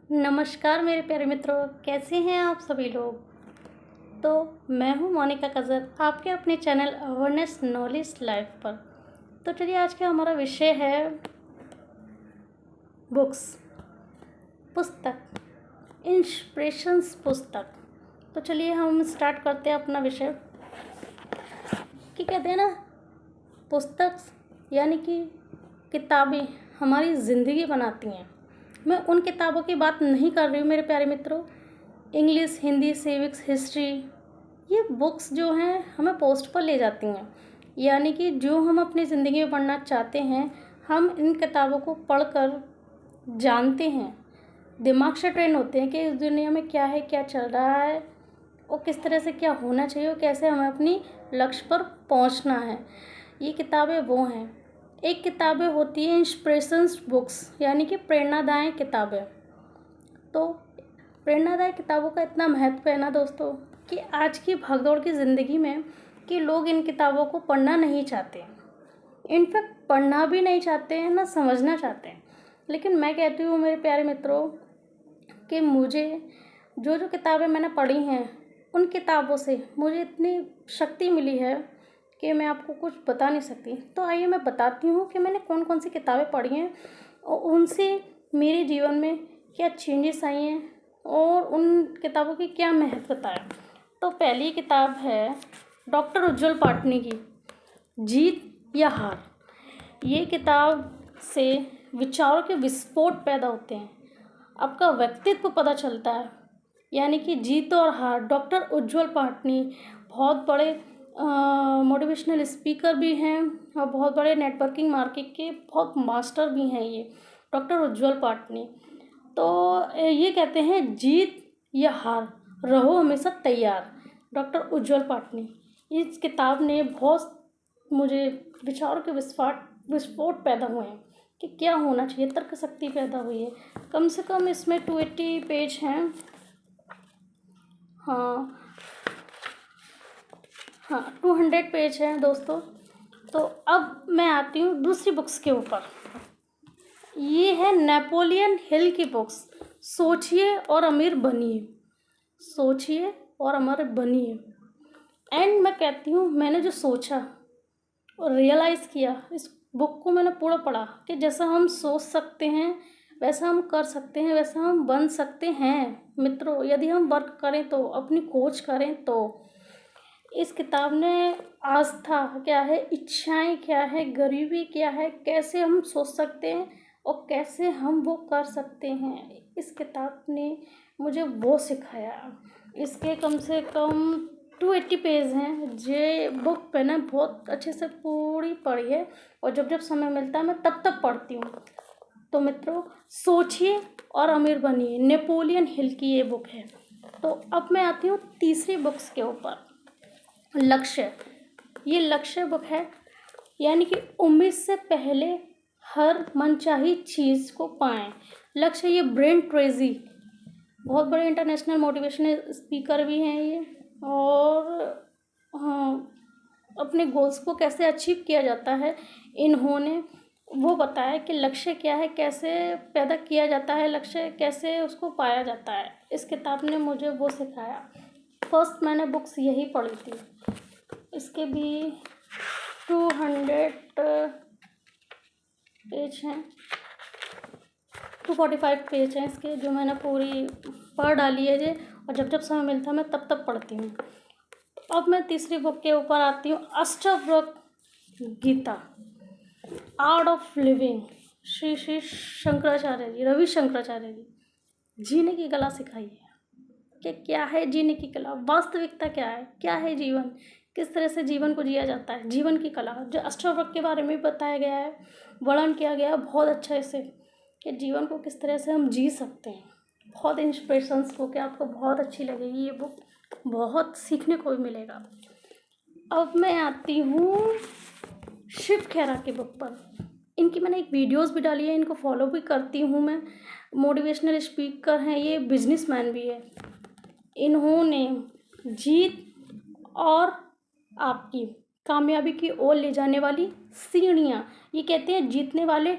नमस्कार मेरे प्यारे मित्रों, कैसे हैं आप सभी लोग। तो मैं हूं मोनिका कज़र, आपके अपने चैनल अवेयरनेस नॉलेज लाइफ पर। तो चलिए, आज का हमारा विषय है बुक्स, पुस्तक, इंस्पिरेशंस पुस्तक। तो चलिए हम स्टार्ट करते हैं अपना विषय। कि कहते हैं ना, पुस्तक यानी कि किताबें हमारी ज़िंदगी बनाती हैं। मैं उन किताबों की बात नहीं कर रही हूँ मेरे प्यारे मित्रों, इंग्लिश, हिंदी, सिविक्स, हिस्ट्री। ये बुक्स जो हैं हमें पोस्ट पर ले जाती हैं, यानी कि जो हम अपनी ज़िंदगी में पढ़ना चाहते हैं, हम इन किताबों को पढ़कर जानते हैं, दिमाग से ट्रेन होते हैं कि इस दुनिया में क्या है, क्या चल रहा है और किस तरह से क्या होना चाहिए और कैसे हमें अपनी लक्ष्य पर पहुंचना है। ये किताबें वो हैं। एक किताबें होती हैं इंस्पिरेशंस बुक्स, यानी कि प्रेरणादायक किताबें। तो प्रेरणादायक किताबों का इतना महत्व है ना दोस्तों, कि आज की भागदौड़ की ज़िंदगी में कि लोग इन किताबों को पढ़ना नहीं चाहते, इनफैक्ट पढ़ना भी नहीं चाहते हैं, ना समझना चाहते हैं। लेकिन मैं कहती हूँ मेरे प्यारे मित्रों कि मुझे जो जो किताबें मैंने पढ़ी हैं, उन किताबों से मुझे इतनी शक्ति मिली है कि मैं आपको कुछ बता नहीं सकती। तो आइए मैं बताती हूँ कि मैंने कौन कौन सी किताबें पढ़ी हैं और उनसे मेरे जीवन में क्या चेंजेस आई हैं और उन किताबों की क्या महत्वता है। तो पहली किताब है डॉक्टर उज्ज्वल पाटनी की, जीत या हार। ये किताब से विचारों के विस्फोट पैदा होते हैं, आपका व्यक्तित्व पता चलता है। यानी कि जीत और हार, डॉक्टर उज्ज्वल पाटनी बहुत बड़े मोटिवेशनल स्पीकर भी हैं और बहुत बड़े नेटवर्किंग मार्केट के बहुत मास्टर भी हैं ये डॉक्टर उज्ज्वल पाटनी। तो ये कहते हैं, जीत या हार, रहो हमेशा तैयार, डॉक्टर उज्ज्वल पाटनी। इस किताब ने बहुत मुझे विचारों के विस्फोट पैदा हुए हैं कि क्या होना चाहिए, तर्क शक्ति पैदा हुई है। कम से कम इसमें 280 पेज हैं। हाँ, 200 पेज हैं दोस्तों। तो अब मैं आती हूँ दूसरी बुक्स के ऊपर। ये है नेपोलियन हिल की बुक्स, सोचिए और अमीर बनिए, सोचिए और अमर बनिए। एंड मैं कहती हूँ, मैंने जो सोचा और रियलाइज़ किया, इस बुक को मैंने पूरा पढ़ा कि जैसा हम सोच सकते हैं वैसा हम कर सकते हैं, वैसा हम बन सकते हैं मित्रों, यदि हम वर्क करें तो, अपनी खोज करें तो। इस किताब ने आस्था क्या है, इच्छाएं क्या है, गरीबी क्या है, कैसे हम सोच सकते हैं और कैसे हम वो कर सकते हैं, इस किताब ने मुझे वो सिखाया। इसके कम से कम 280 पेज हैं। ये बुक मैंने बहुत अच्छे से पूरी पढ़ी है और जब जब समय मिलता है मैं तब तब पढ़ती हूँ। तो मित्रों, सोचिए और अमीर बनिए, नेपोलियन हिल की ये बुक है। तो अब मैं आती हूँ तीसरी बुक्स के ऊपर, लक्ष्य। ये लक्ष्य बुक है, यानी कि उम्मीद से पहले हर मनचाही चीज़ को पाएं। लक्ष्य, ये ब्रेन ट्रेसी, बहुत बड़े इंटरनेशनल मोटिवेशनल स्पीकर भी हैं ये। और हाँ, अपने गोल्स को कैसे अचीव किया जाता है, इन्होंने वो बताया कि लक्ष्य क्या है, कैसे पैदा किया जाता है, लक्ष्य कैसे उसको पाया जाता है। इस किताब ने मुझे वो सिखाया। फर्स्ट मैंने बुक्स यही पढ़ी थी। इसके भी 200 पेज हैं, 245 पेज हैं इसके, जो मैंने पूरी पढ़ डाली है ये। और जब जब समय मिलता है मैं तब तब पढ़ती हूँ। अब मैं तीसरी बुक के ऊपर आती हूँ, Ashtavakra Gita, Art of Living, Shri Shri Shankaracharya ji, Ravi Shankaracharya ji. जीने की कला सिखाई है कि क्या है जीने की कला, वास्तविकता क्या है जीवन, किस तरह से जीवन को जिया जाता है, जीवन की कला, जो अष्टावक्र के बारे में बताया गया है, वर्णन किया गया है बहुत अच्छा इसे, कि जीवन को किस तरह से हम जी सकते हैं। बहुत इंस्पिरेशंस बुक है, आपको बहुत अच्छी लगेगी ये बुक, बहुत सीखने को भी मिलेगा। अब मैं आती हूँ शिव खेरा की बुक पर। इनकी मैंने एक वीडियोस भी डाली है, इनको फॉलो भी करती हूँ मैं। मोटिवेशनल स्पीकर हैं ये, बिजनेसमैन भी है। इन्होंने जीत और आपकी कामयाबी की ओर ले जाने वाली सीढ़ियाँ, ये कहते हैं जीतने वाले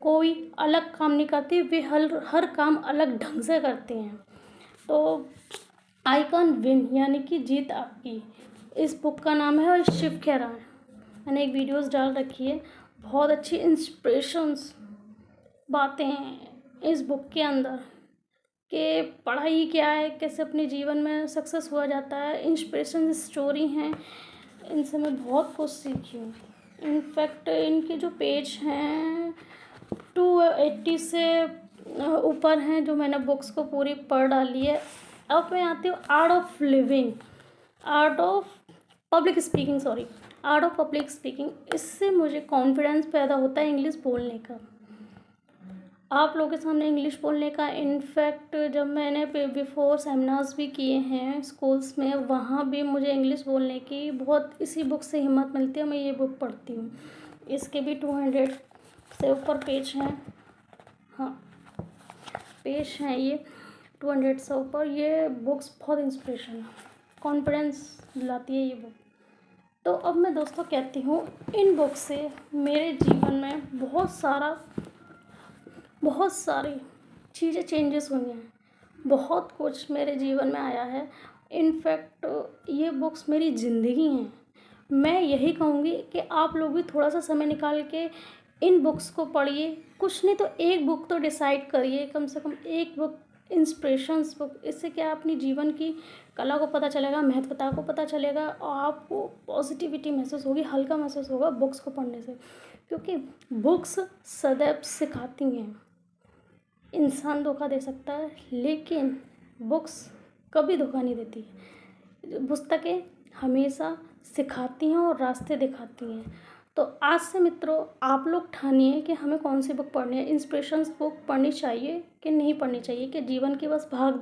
कोई अलग काम नहीं करती, वे हर काम अलग ढंग से करते हैं। तो आई कैन विन यानी कि जीत आपकी, इस बुक का नाम है। और शिव खेरा, मैंने एक वीडियोस डाल रखी है, बहुत अच्छी इंस्पिरेशंस बातें हैं इस बुक के अंदर कि पढ़ाई क्या है, कैसे अपने जीवन में सक्सेस हुआ जाता है। इंस्पिरेशन स्टोरी हैं, इनसे मैं बहुत कुछ सीखी हूँ। इनफैक्ट इनके जो पेज हैं 280 से ऊपर हैं, जो मैंने बुक्स को पूरी पढ़ डाली है। अब मैं आती हूँ आर्ट ऑफ पब्लिक स्पीकिंग। इससे मुझे कॉन्फिडेंस पैदा होता है इंग्लिश बोलने का, आप लोगों के सामने इंग्लिश बोलने का। इनफैक्ट जब मैंने बिफोर सेमिनार्स भी किए हैं स्कूल्स में, वहाँ भी मुझे इंग्लिश बोलने की बहुत इसी बुक से हिम्मत मिलती है। मैं ये बुक पढ़ती हूँ, इसके भी 200 से ऊपर पेज हैं। हाँ, पेज हैं ये 200 से ऊपर। ये बुक्स बहुत इंस्पिरेशन, कॉन्फिडेंस दिलाती है ये बुक। तो अब मैं दोस्तों कहती हूँ, इन बुक से मेरे जीवन में बहुत सारी चीज़ें चेंजेस हुई हैं, बहुत कुछ मेरे जीवन में आया है। इनफैक्ट ये बुक्स मेरी ज़िंदगी हैं। मैं यही कहूँगी कि आप लोग भी थोड़ा सा समय निकाल के इन बुक्स को पढ़िए। कुछ नहीं तो एक बुक तो डिसाइड करिए, कम से कम एक बुक, इंस्पिरेशंस बुक। इससे क्या अपनी जीवन की कला को पता चलेगा, महत्वता को पता चलेगा, और आपको पॉजिटिविटी महसूस होगी, हल्का महसूस होगा बुक्स को पढ़ने से। क्योंकि बुक्स सदैव सिखाती हैं। इंसान धोखा दे सकता है, लेकिन बुक्स कभी धोखा नहीं देती। पुस्तकें हमेशा सिखाती हैं और रास्ते दिखाती हैं। तो आज से मित्रों, आप लोग ठानिए कि हमें कौन सी बुक पढ़नी है। इंस्पिरेशंस बुक पढ़नी चाहिए कि नहीं पढ़नी चाहिए, कि जीवन की बस भाग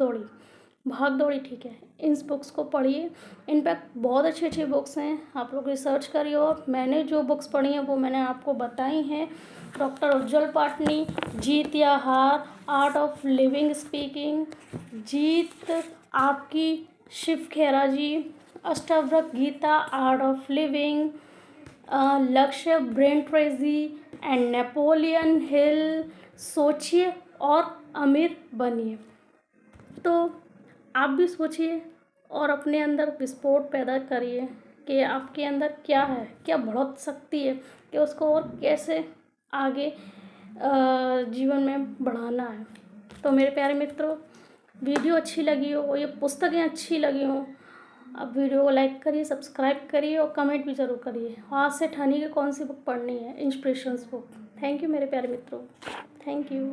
दौड़ी ठीक है। इन बुक्स को पढ़िए। इनफैक्ट बहुत अच्छी अच्छी बुक्स हैं, आप लोग रिसर्च करिए। और मैंने जो बुक्स पढ़ी हैं वो मैंने आपको बताई हैं। डॉक्टर उज्जवल पाटनी, जीत या हार, आर्ट ऑफ लिविंग स्पीकिंग, जीत आपकी, Shiv Khera ji, Ashtavakra Gita, Art of Living, लक्ष्य, Brian Tracy and Napoleon Hill, सोचिए और अमीर बनिए। तो आप भी सोचिए और अपने अंदर विस्फोट पैदा करिए कि आपके अंदर क्या है, क्या बढ़त सकती है, कि उसको और कैसे आगे जीवन में बढ़ाना है। तो मेरे प्यारे मित्रों, वीडियो अच्छी लगी हो, ये पुस्तकें अच्छी लगी हों, आप वीडियो को लाइक करिए, सब्सक्राइब करिए और कमेंट भी ज़रूर करिए। आज से ठानिए कि कौन सी बुक पढ़नी है, इंस्पिरेशंस बुक। थैंक यू मेरे प्यारे मित्रों, थैंक यू।